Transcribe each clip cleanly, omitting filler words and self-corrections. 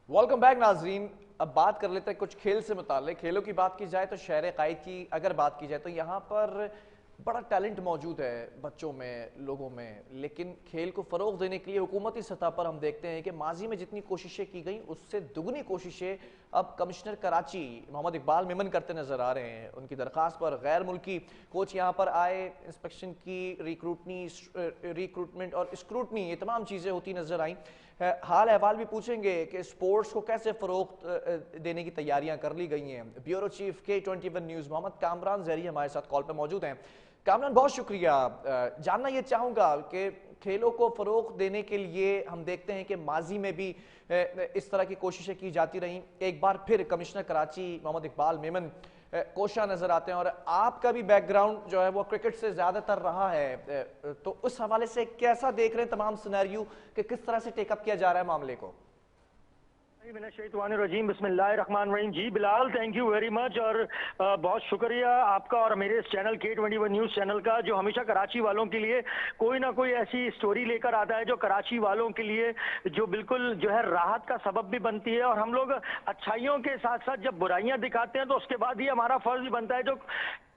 Welcome back नाजरीन। अब बात कर लेते हैं कुछ खेल से मुताल्लिक। खेलों की बात की जाए तो शहर कायद की अगर बात की जाए तो यहाँ पर बड़ा टैलेंट मौजूद है बच्चों में, लोगों में, लेकिन खेल को फ़रोग देने के लिए हुकूमती सतह पर हम देखते हैं कि माजी में जितनी कोशिशें की गई उससे दुगनी कोशिशें अब कमिश्नर कराची मोहम्मद इकबाल मेमन करते नजर आ रहे हैं। उनकी दरख्वास्त पर गैर मुल्की कोच यहाँ पर आए, इंस्पेक्शन की, रिक्रूटमेंट और स्क्रूटनी, ये तमाम चीज़ें होती नजर आई। हाल अहवाल भी पूछेंगे कि स्पोर्ट्स को कैसे फ़रोग देने की तैयारियां कर ली गई हैं। Bureau chief K21 news Mohammad Kamran Zehri हमारे साथ कॉल पर मौजूद हैं। कामरान, बहुत शुक्रिया। जानना ये चाहूँगा कि खेलों को फ़रोग देने के लिए हम देखते हैं कि माजी में भी इस तरह की कोशिशें की जाती रहीं। एक बार फिर कमिश्नर कराची मोहम्मद इकबाल मेमन कोशा नजर आते हैं और आपका भी बैकग्राउंड जो है वो क्रिकेट से ज्यादातर रहा है, तो उस हवाले से कैसा देख रहे हैं तमाम सिनेरियो कि किस तरह से टेकअप किया जा रहा है मामले को? रजीम बिस्मिल्लाहिर्रहमानिर्रहीम। जी Bilal, thank you very much और बहुत शुक्रिया आपका और मेरे इस चैनल K21 न्यूज़ चैनल का, जो हमेशा कराची वालों के लिए कोई ना कोई ऐसी स्टोरी लेकर आता है जो कराची वालों के लिए जो बिल्कुल जो है राहत का सबब भी बनती है। और हम लोग अच्छाइयों के साथ साथ जब बुराइयां दिखाते हैं तो उसके बाद ही हमारा फर्ज भी बनता है जो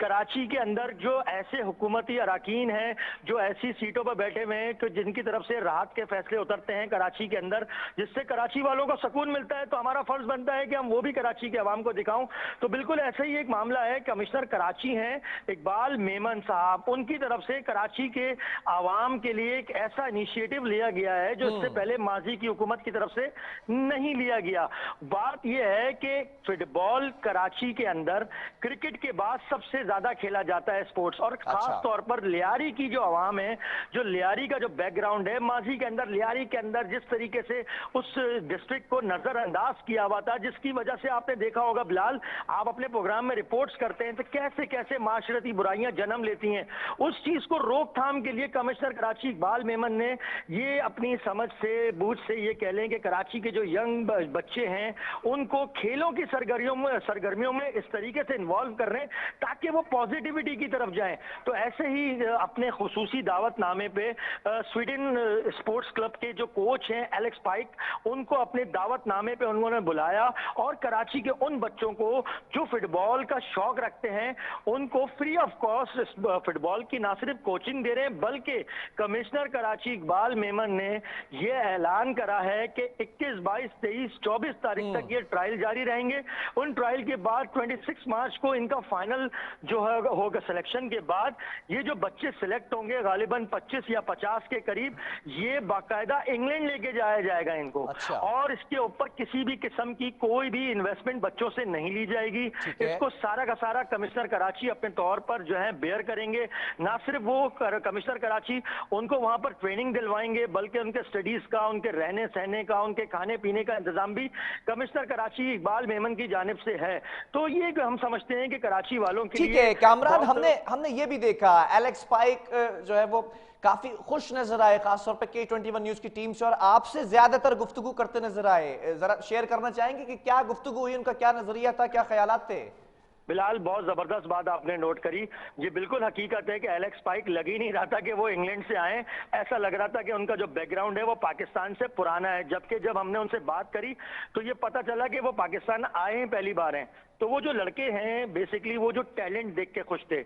कराची के अंदर जो ऐसे हुकूमती अराकीन हैं जो ऐसी सीटों पर बैठे हुए हैं कि जिनकी तरफ से राहत के फैसले उतरते हैं कराची के अंदर, जिससे कराची वालों को सुकून मिलता है, तो हमारा फर्ज बनता है कि हम वो भी कराची के अवाम को दिखाऊं। तो बिल्कुल ऐसा ही एक मामला है। कमिश्नर कराची हैं इकबाल मेमन साहब, उनकी तरफ से कराची के आवाम के लिए एक ऐसा इनिशिएटिव लिया गया है जो इससे पहले माजी की हुकूमत की तरफ से नहीं लिया गया। बात यह है कि फुटबॉल कराची के अंदर क्रिकेट के बाद सबसे ज्यादा खेला जाता है स्पोर्ट्स, और खास तौर पर लियारी की जो आवाम है, जो लियारी का जो बैकग्राउंड है, माजी के अंदर लियारी के अंदर जिस तरीके से उस डिस्ट्रिक्ट को नजरअंदाज किया हुआ था, जिसकी वजह से आपने देखा होगा बिलाल, आप अपने प्रोग्राम में रिपोर्ट्स करते हैं तो कैसे कैसे माशरती बुराइयां जन्म लेती हैं। उस चीज को रोकथाम के लिए कमिश्नर कराची इकबाल मेमन ने ये अपनी समझ से, बूझ से ये कह लें कि कराची के जो यंग बच्चे हैं उनको खेलों की सरगर्मियों में इस तरीके से इन्वॉल्व कर रहे हैं ताकि वो पॉजिटिविटी की तरफ जाएं। तो ऐसे ही अपने खुसूसी दावतनामे पे स्वीडन स्पोर्ट्स क्लब के जो कोच हैं एलेक्स पाइक, उनको अपने दावतनामे पे उन्होंने बुलाया और कराची के उन बच्चों को जो फुटबॉल का शौक रखते हैं उनको फ्री ऑफ कॉस्ट फुटबॉल की ना सिर्फ कोचिंग दे रहे हैं, बल्कि कमिश्नर कराची इकबाल मेमन ने यह ऐलान करा है कि 21, 22, 23, 24 तारीख तक ये ट्रायल जारी रहेंगे। उन ट्रायल के बाद 26 मार्च को इनका फाइनल जो है होगा। सिलेक्शन के बाद ये जो बच्चे सिलेक्ट होंगे गालिबन 25 या 50 के करीब, ये बाकायदा इंग्लैंड लेके जाया जाएगा इनको। अच्छा। और इसके ऊपर किसी भी किस्म की कोई भी इन्वेस्टमेंट बच्चों से नहीं ली जाएगी। इसको सारा का सारा कमिश्नर कराची अपने तौर पर जो है बेयर करेंगे। ना सिर्फ वो कमिश्नर कराची उनको वहां पर ट्रेनिंग दिलवाएंगे, बल्कि उनके स्टडीज का, उनके रहने सहने का, उनके खाने पीने का इंतजाम भी कमिश्नर कराची इकबाल मेमन की जानिब से है। तो ये हम समझते हैं कि कराची वालों के लिए ठीक है कामरान, हमने ये भी देखा एलेक्स पाइक जो है वो काफी खुश नजर आए, खासतौर पे K21 न्यूज की टीम से, और आपसे ज्यादातर गुफ्तगू करते नजर आए। जरा शेयर करना चाहेंगे कि क्या गुफ्तगू हुई, उनका क्या नजरिया था, क्या ख्यालात थे? बिलाल, बहुत जबरदस्त बात आपने नोट करी। ये बिल्कुल हकीकत है कि एलेक्स पाइक लग ही नहीं रहा था कि वो इंग्लैंड से आए। ऐसा लग रहा था कि उनका जो बैकग्राउंड है वो पाकिस्तान से पुराना है, जबकि जब हमने उनसे बात करी तो ये पता चला कि वो पाकिस्तान आए हैं, पहली बार हैं। तो वो जो लड़के हैं बेसिकली वो जो टैलेंट देख के खुश थे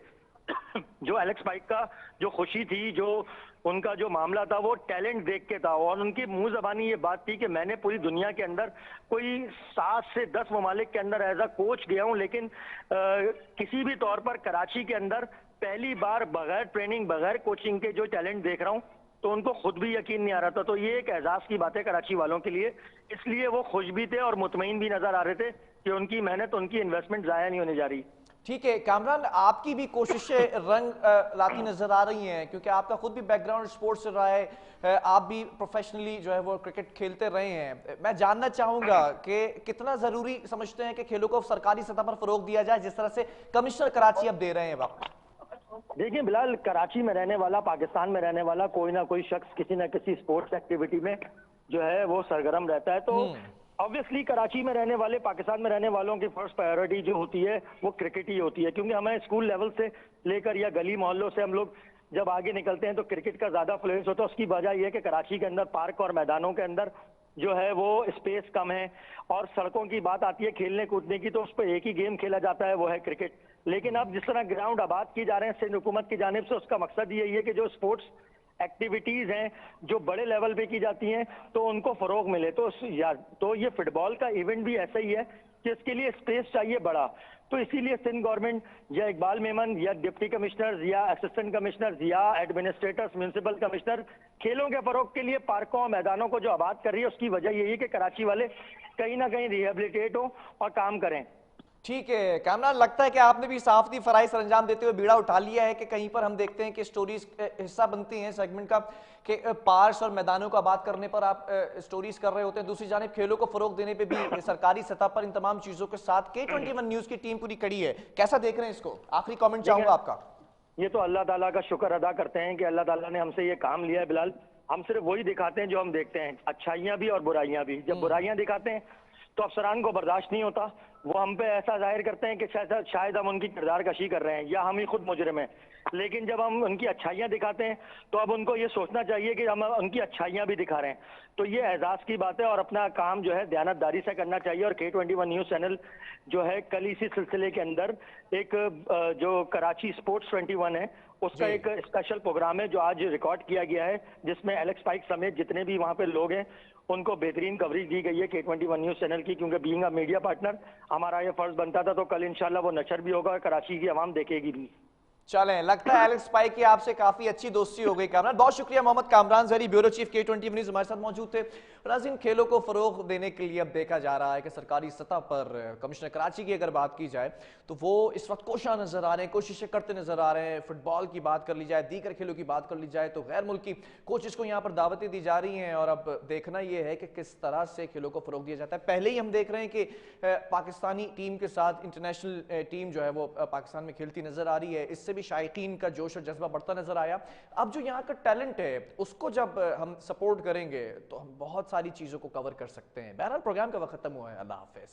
जो एलेक्स पाइक का जो खुशी थी, जो उनका जो मामला था, वो टैलेंट देख के था। और उनकी मुंह जबानी ये बात थी कि मैंने पूरी दुनिया के अंदर कोई 7 से 10 ममालिक के अंदर एज अ कोच गया हूं, लेकिन किसी भी तौर पर कराची के अंदर पहली बार बगैर ट्रेनिंग, बगैर कोचिंग के जो टैलेंट देख रहा हूं, तो उनको खुद भी यकीन नहीं आ रहा था। तो ये एक एजाज की बात है कराची वालों के लिए, इसलिए वो खुश भी थे और मुतमईन भी नजर आ रहे थे कि उनकी मेहनत, उनकी इन्वेस्टमेंट जाया नहीं होने जा रही। ठीक है कामरान, आपकी भी कोशिशें रंग लाती नजर आ रही हैं, क्योंकि आपका खुद भी बैकग्राउंड स्पोर्ट्स से रहा है, आप भी प्रोफेशनली जो है वो क्रिकेट खेलते रहे हैं। मैं जानना चाहूंगा कि कितना जरूरी समझते हैं कि खेलों को सरकारी सतह पर फरोग दिया जाए, जिस तरह से कमिश्नर कराची अब दे रहे हैं वक्त? देखिए बिलाल, कराची में रहने वाला, पाकिस्तान में रहने वाला कोई ना कोई शख्स किसी ना किसी स्पोर्ट्स एक्टिविटी में जो है वो सरगर्म रहता है। तो ऑब्वियसली कराची में रहने वाले, पाकिस्तान में रहने वालों की फर्स्ट प्रायोरिटी जो होती है वो क्रिकेट ही होती है, क्योंकि हमें स्कूल लेवल से लेकर या गली मोहल्लों से हम लोग जब आगे निकलते हैं तो क्रिकेट का ज्यादा फ्लुएंस होता है। उसकी वजह यह है कि कराची के अंदर पार्क और मैदानों के अंदर जो है वो स्पेस कम है, और सड़कों की बात आती है खेलने कूदने की तो उस पर एक ही गेम खेला जाता है, वो है क्रिकेट। लेकिन अब जिस तरह ग्राउंड आबाद किए जा रहे हैं सिंध हुकूमत की जानिब से, उसका मकसद यही है कि जो स्पोर्ट्स एक्टिविटीज हैं जो बड़े लेवल पे की जाती हैं तो उनको फरोग मिले। तो ये फुटबॉल का इवेंट भी ऐसा ही है कि इसके लिए स्पेस चाहिए बड़ा। तो इसीलिए सिंध गवर्नमेंट या इकबाल मेमन या डिप्टी कमिश्नर्स या असिस्टेंट कमिश्नर्स या एडमिनिस्ट्रेटर्स म्युनिसिपल कमिश्नर खेलों के फरोग के लिए पार्कों और मैदानों को जो आबाद कर रही है, उसकी वजह यही है कि कराची वाले कहीं ना कहीं रिहेबिलिटेट हो और काम करें। ठीक है कामरान, लगता है कि आपने भी साफती फराइज अंजाम देते हुए बीड़ा उठा लिया है कि कहीं पर हम देखते हैं कि स्टोरीज हिस्सा बनती हैं सेगमेंट का कि पार्क्स और मैदानों को आबाद करने पर आप स्टोरीज कर रहे होते हैं, दूसरी जानिब खेलों को फरोग देने पे भी सरकारी सतह पर इन तमाम चीजों के साथ K21 न्यूज की टीम पूरी कड़ी है। कैसा देख रहे हैं इसको? आखिरी कमेंट चाहूंगा आपका। ये तो अल्लाह ताला का शुक्र अदा करते हैं कि अल्लाह ताला ने हमसे ये काम लिया है बिलाल। हम सिर्फ वही दिखाते हैं जो हम देखते हैं, अच्छाइयां भी और बुराइयां भी। जब बुराइयां दिखाते हैं तो अफसरान को बर्दाश्त नहीं होता, वो हम पे ऐसा जाहिर करते हैं कि शायद हम उनकी किरदार कशी कर रहे हैं या हम ही खुद मुजरिम हैं। लेकिन जब हम उनकी अच्छाइयां दिखाते हैं तो अब उनको ये सोचना चाहिए कि हम उनकी अच्छाइयां भी दिखा रहे हैं। तो ये एजाज की बात है और अपना काम जो है दयानतदारी से करना चाहिए। और K21 न्यूज चैनल जो है कल इसी सिलसिले के अंदर एक जो कराची स्पोर्ट्स 21 है उसका एक स्पेशल प्रोग्राम है जो आज रिकॉर्ड किया गया है, जिसमें एलेक्स पाइक समेत जितने भी वहां पे लोग हैं उनको बेहतरीन कवरेज दी गई है K21 न्यूज चैनल की, क्योंकि बीइंग अ मीडिया पार्टनर हमारा ये फर्ज बनता था। तो कल इंशाल्लाह वो नशर भी होगा और कराची की आवाम देखेगी भी। चलें, लगता है एलेक्स पाइक की आपसे काफी अच्छी दोस्ती हो गई कामरान। बहुत शुक्रिया। मोहम्मद कामरान जहरी, ब्यूरो चीफ K21 न्यूज हमारे साथ मौजूद थे। नाज़रीन, खेलों को फरोग देने के लिए अब देखा जा रहा है कि सरकारी सतह पर कमिश्नर कराची की अगर बात की जाए तो वो इस वक्त कोशा नजर आ रहे हैं, कोशिशें करते नजर आ रहे हैं। फुटबॉल की बात कर ली जाए, दीगर खेलों की बात कर ली जाए तो गैर मुल्की कोचेस को यहाँ पर दावतें दी जा रही हैं और अब देखना यह है कि किस तरह से खेलों को फरोग दिया जाता है। पहले ही हम देख रहे हैं कि पाकिस्तानी टीम के साथ इंटरनेशनल टीम जो है वो पाकिस्तान में खेलती नजर आ रही है, इससे भी शायकीन का जोश और जज्बा बढ़ता नजर आया। अब जो यहाँ का टैलेंट है उसको जब हम सपोर्ट करेंगे तो हम बहुत सारी चीजों को कवर कर सकते हैं। बहरहाल प्रोग्राम का वक्त खत्म हुआ है। अल्लाह हाफिज।